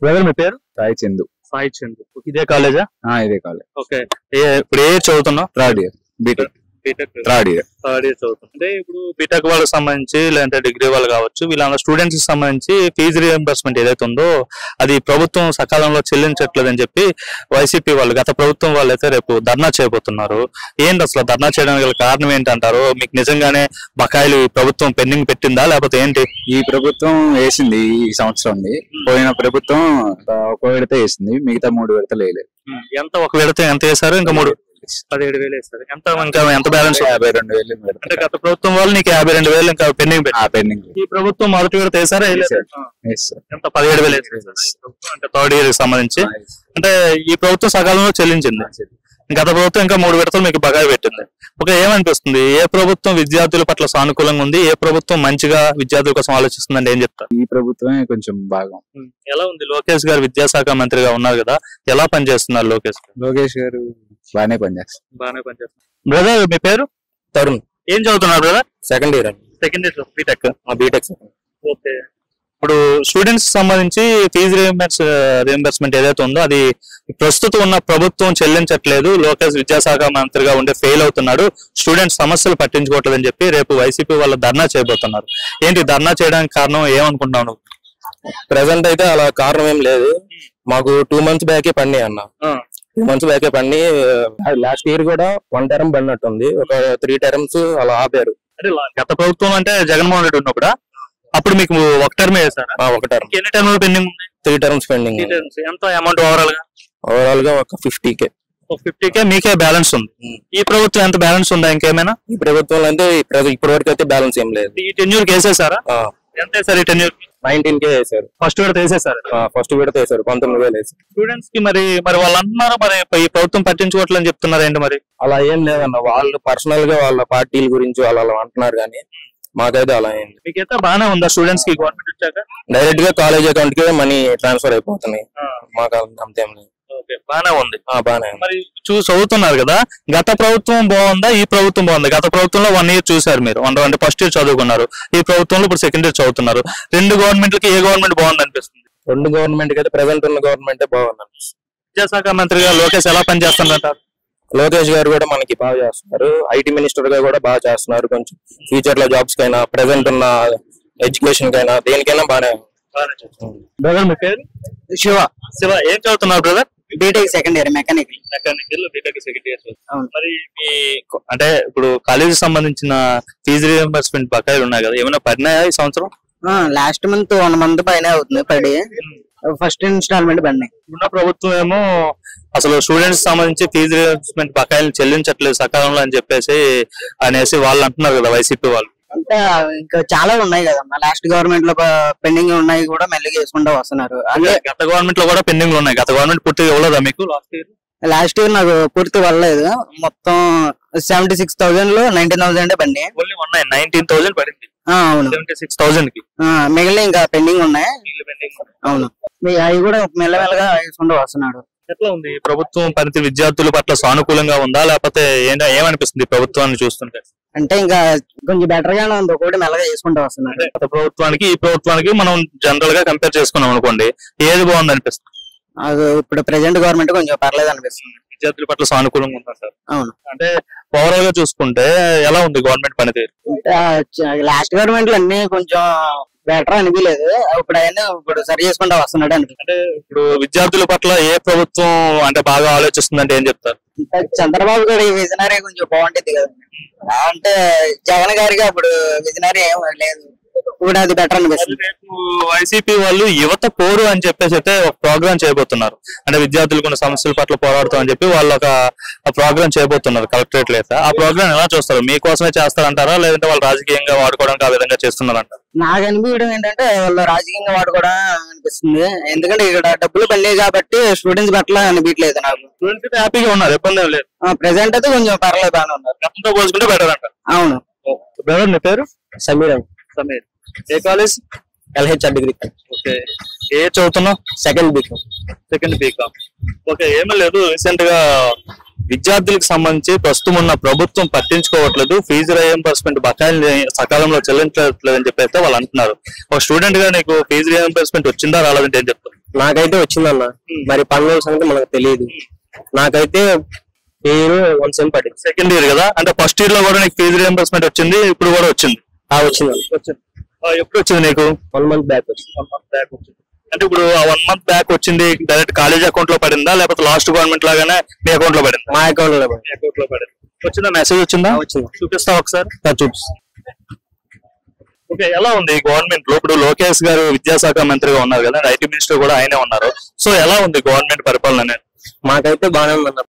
Brother మీ పేరు? సాయి చందు. సాయి చందు. ఇదే కాలేజా? ఇదే కాలేజ్. ఓకే. ఇప్పుడు ఏ చదువుతున్నావు? Third year BTech. Third year చదువుతాం. అంటే ఇప్పుడు బీటెక్ వాళ్ళకి సంబంధించి లేదంటే డిగ్రీ వాళ్ళు కావచ్చు, వీళ్ళ స్టూడెంట్స్ కి సంబంధించి ఫీజు రియంబర్స్మెంట్ ఏదైతే ఉందో అది ప్రభుత్వం సకాలంలో చెల్లించట్లేదని చెప్పి వైసీపీ వాళ్ళు, గత ప్రభుత్వం వాళ్ళు అయితే రేపు ధర్నా చేయబోతున్నారు. ఏంటి అసలు ధర్నా చేయడానికి గల కారణం ఏంటంటారు? మీకు నిజంగానే బకాయిలు ప్రభుత్వం పెండింగ్ పెట్టిందా లేకపోతే ఏంటి? ఈ ప్రభుత్వం వేసింది ఈ సంవత్సరం. పోయిన ప్రభుత్వం ఒక విడత వేసింది, మిగతా 3 విడతలు వేయలేదు. ఎంత ఒక విడత ఎంత వేశారు? ఇంకా 17,000 వేస్తారు. ఎంత బ్యాలెన్స్? 52,000. అంటే గత ప్రభుత్వం వాళ్ళు నీకు 52,000 ఇంకా పెండింగ్ పెండింగ్. ఈ ప్రభుత్వం మొదటి విడత వేసారా? ఎంత 17,000 అంటే థర్డ్ ఇయర్ కి సంబంధించి. అంటే ఈ ప్రభుత్వం సకాలంలో చెల్లించింది, గత ప్రభుత్వం ఇంకా 3 విడతలు మీకు బకాయి పెట్టింది. ఒక ఏమనిపిస్తుంది? ఏ ప్రభుత్వం విద్యార్థుల పట్ల సానుకూలంగా ఉంది? ఏ ప్రభుత్వం మంచిగా విద్యార్థుల కోసం ఆలోచిస్తుందండి? ఏం చెప్తారు? ఈ ప్రభుత్వమే కొంచెం బాగా. ఎలా ఉంది? లోకేష్ గారు విద్యాశాఖ మంత్రిగా ఉన్నారు కదా, ఎలా పనిచేస్తున్నారు లోకేష్ గారు? బాగానే పనిచేస్తారు. బ్రదర్ మీ పేరు? తరుణ్. ఏం చదువుతున్నారు brother? Second year BTech. Okay. ఇప్పుడు స్టూడెంట్స్ సంబంధించి ఫీజు రియంబర్స్మెంట్ ఏదైతే ఉందో అది ప్రస్తుతం ఉన్న ప్రభుత్వం చెల్లించట్లేదు, లోకేష్ విద్యాశాఖ మంత్రిగా ఉండే ఫెయిల్ అవుతున్నాడు, స్టూడెంట్స్ సమస్యలు పట్టించుకోవట్లేదని చెప్పి రేపు వైసీపీ వాళ్ళు ధర్నా చేయబోతున్నారు. ఏంటి ధర్నా చేయడానికి కారణం ఏమనుకుంటున్నాను? ప్రెసెంట్ అయితే అలా కారణం ఏం లేదు. మాకు 2 months బ్యాకే పడినాయి అన్న. 2 months బ్యాకే పడినాయి. లాస్ట్ ఇయర్ కూడా 1 term పడినట్టుంది, ఒక 3 terms అలా ఆపారు. అంటే గత ప్రభుత్వం అంటే జగన్మోహన్ రెడ్డి ఉన్నప్పుడు అప్పుడు మీకు 1 term వేసారా? 1 term. ఎన్ని టర్మ్ పెండింగ్ ఉంది? 3 terms పెండింగ్. ఎంత అమౌంట్ ఓవరాల్ గా? ఒక 50K. 50K మీకే బ్యాలెన్స్ ఉంది. ఈ ప్రభుత్వం ఎంత బ్యాలెన్స్ ఉందా ఇంకేమైనా? ఈ ప్రభుత్వం అంటే ఇప్పటి వరకు అయితే బ్యాలెన్స్ ఏం లేదు. ఈ టెన్యూర్ కి వేసేసారా? ఎంత వేసారు ఈ టెన్యూర్? 19K వేసారు. ఫస్ట్ విడత వేసేసారు. ఫస్ట్ విడత వేసారు 19,000 వేసారు. స్టూడెంట్స్ కి మరి వాళ్ళు అంటున్నారు మరి ఈ ప్రభుత్వం పట్టించుకోవట్లని చెప్తున్నారు ఏంటి మరి? అలా ఏం లేదన్న, వాళ్ళు పర్సనల్ గా వాళ్ళ పార్టీల గురించి వాళ్ళు అలా అంటున్నారు, కానీ మాకైతే అలా అయింది. మీకైతే బాగానే ఉందా? స్టూడెంట్స్ కి గవర్నమెంట్ వచ్చాక డైరెక్ట్ గా కాలేజ్ అకౌంట్ కి మనీ ట్రాన్స్ఫర్ అయిపోతున్నాయి. మాకు అంతేం లేదు. బాగానే ఉంది. బాగానే. మరి చదువుతున్నారు కదా, గత ప్రభుత్వం బాగుందా ఈ ప్రభుత్వం బాగుందా? గత ప్రభుత్వంలో 1 year చూసారు మీరు, అంటే ఫస్ట్ ఇయర్ చదువుకున్నారు. ఈ ప్రభుత్వంలో ఇప్పుడు సెకండ్ ఇయర్ చదువుతున్నారు. 2 గవర్నమెంట్లకి ఏ గవర్నమెంట్ బాగుంది అనిపిస్తుంది? 2 గవర్నమెంట్ కి అయితే ప్రెసెంట్ ఉన్న గవర్నమెంట్ బాగుంది అనిపిస్తుంది. విద్యాశాఖ మంత్రిగా లోకేష్ ఎలా పనిచేస్తున్నారు? లోకేష్ గారు కూడా మనకి బాగా చేస్తున్నారు. ఐటీ మినిస్టర్ గా కూడా బాగా చేస్తున్నారు. కొంచెం ఫ్యూచర్ లో జాబ్స్ కైనా, ప్రెసెంట్ ఉన్న ఎడ్యుకేషన్ కైనా, దేనికైనా బాగానే. బ్రదర్ మీ పేరు? శివ. ఏం చదువుతున్నారు brother? BTech second year mechanical. BTech second year. మరి అంటే ఇప్పుడు కాలేజీ సంబంధించిన ఫీజు రియంబర్స్మెంట్ బకాయిలు ఉన్నాయి కదా, ఏమైనా పడినాయా ఈ సంవత్సరం? లాస్ట్ మంత్ 1 month పైన అవుతుంది పడి. ఫస్ట్ ఇన్స్టాల్మెంట్ పడినాయి. ఉన్న ప్రభుత్వం ఏమో అసలు స్టూడెంట్స్ సంబంధించి ఫీజు రియంబర్స్మెంట్ బకాయిలు చెల్లించట్లేదు సకాలంలో అని చెప్పేసి అనేసి వాళ్ళు అంటున్నారు కదా వైసీపీ వాళ్ళు. అంటే ఇంకా చాలా ఉన్నాయి కదమ్మా, లాస్ట్ గవర్నమెంట్ లో పెండింగ్ ఉన్నాయి కూడా మెల్లిగా వేసుకుంటూ వస్తున్నారు. అంటే గత గవర్నమెంట్ లో కూడా పెండింగ్ ఉన్నాయి. గత గవర్నమెంట్ పూర్తిగా ఇవ్వలేదా మీకు లాస్ట్ ఇయర్? నాకు పూర్తి వల్లలేదు. మొత్తం 76,000 లో 19,000 పడి 19,000 పడింది. అవును, 76,000 కి మిగిలిన ఇంకా పెండింగ్ ఉన్నాయి. అవును, అవి కూడా మెల్లమెల్లగా వేసుకుంటూ వస్తున్నాడు. ఎట్లా ఉంది ప్రభుత్వం పనితీరు? విద్యార్థుల పట్ల సానుకూలంగా ఉందా లేకపోతే ఏమనిపిస్తుంది ప్రభుత్వాన్ని చూస్తుంటే? అంటే ఇంకా కొంచెం బెటర్ గానే ఉంది, ఒకటి మెల్లగా చేసుకుంటూ వస్తున్నాడు. గత ప్రభుత్వానికి ఈ ప్రభుత్వానికి మనం జనరల్ గా కంపేర్ చేసుకున్నాం అనుకోండి, ఏది బాగుంది అనిపిస్తుంది? అది ఇప్పుడు ప్రెసెంట్ గవర్నమెంట్ కొంచెం పర్లేదు అనిపిస్తుంది. విద్యార్థుల పట్ల సానుకూలంగా ఉందా సార్? అవును. అంటే ఓవరాల్ గా చూసుకుంటే ఎలా ఉంది గవర్నమెంట్ పనితీరు? లాస్ట్ గవర్నమెంట్ లో అన్ని కొంచెం బెటర్ అనిపించలేదు, ఇప్పుడు సరి చేసుకుంటా వస్తున్నాడు అనిపిస్తుంది. అంటే ఇప్పుడు విద్యార్థుల పట్ల ఏ ప్రభుత్వం అంటే బాగా ఆలోచిస్తుందంటే ఏం చెప్తారు? చంద్రబాబు గారి విజనరీ కొంచెం బాగుంటుంది కదా, అంటే జగన్ గారికి అప్పుడు విజనరీ ఏం లేదు, ఇప్పుడు అది బెటర్ అనిపిస్తుంది. వైసీపీ వాళ్ళు యువత పోరు అని చెప్పేసి అయితే ఒక ప్రోగ్రామ్ చేయబోతున్నారు. అంటే విద్యార్థులు కొన్ని సమస్యల పట్ల పోరాడుతాం అని చెప్పి వాళ్ళు ఒక ప్రోగ్రామ్ చేయబోతున్నారు కలెక్టరేట్ లేదా. ఆ ప్రోగ్రామ్ ఎలా చూస్తారు? మీకోసమే చేస్తారంటారా లేదంటే వాళ్ళు రాజకీయంగా వాడుకోవడానికి ఆ విధంగా చేస్తున్నారంటారు? నాకు అనిపించడం ఏంటంటే వాళ్ళు రాజకీయంగా వాడుకోవడం అనిపిస్తుంది. ఎందుకంటే ఇక్కడ డబ్బులు పడలేదు కాబట్టి స్టూడెంట్స్ పట్ల అనిపించలేదు నాకు. స్టూడెంట్స్ హ్యాపీగా ఉన్నారు, ఇబ్బంది ఏం లేదు. ప్రెసెంట్ అయితే కొంచెం పర్లేదు, బాగానే ఉన్నారు. గతంతో పోల్చుకుంటే బెటర్ అంటారు. అవును. బ్రదర్ నీ పేరు? సమీర్. ఏ కాలేజ్? LHR degree. ఓకే. ఏ చదువుతున్నావు? Second BCom. ఓకే. ఏమీ లేదు, రీసెంట్ గా విద్యార్థులకు సంబంధించి ప్రస్తుతం ఉన్న ప్రభుత్వం పట్టించుకోవట్లేదు, ఫీజు రియంబర్స్మెంట్ బకాయిలు సకాలంలో చెల్లించట్లేదు అని చెప్పేస్తే వాళ్ళు అంటున్నారు. ఒక స్టూడెంట్ గా నీకు ఫీజు రియంబర్స్మెంట్ వచ్చిందా రాలేదంటే ఏం చెప్తారు? నాకైతే వచ్చిందన్న, మరి పన్నుల సంగతి మనకు తెలియదు. నాకైతే పేరు 1 సెమ్ పడింది. సెకండ్ ఇయర్ కదా, అంటే ఫస్ట్ ఇయర్ లో కూడా నీకు ఫీజు రియంబర్స్మెంట్ వచ్చింది, ఇప్పుడు కూడా వచ్చింది. వచ్చిందన్న. ఎప్పుడు వచ్చింది నీకు? 1 మంత్ బ్యాక్ వచ్చింది. 1 month బ్యాక్ వచ్చింది. అంటే ఇప్పుడు ఆ 1 month బ్యాక్ వచ్చింది డైరెక్ట్ కాలేజ్ అకౌంట్ లో పడిందా, లేకపోతే లాస్ట్ గవర్నమెంట్ లాగానే మీ అకౌంట్ లో పడిందా? మా అకౌంట్ లో మీ అకౌంట్ లో పడింది. వచ్చిందా మెసేజ్ వచ్చిందా? వచ్చింది. చూపిస్తావా ఒకసారి? చూపిస్తా. ఓకే, ఎలా ఉంది గవర్నమెంట్ లో? ఇప్పుడు లోకేష్ గారు విద్యాశాఖ మంత్రిగా ఉన్నారు కదా, ఐటీ మినిస్టర్ కూడా ఆయనే ఉన్నారు. సో ఎలా ఉంది గవర్నమెంట్ పరిపాలన అనేది? మాకైతే బాగానే ఉందన్న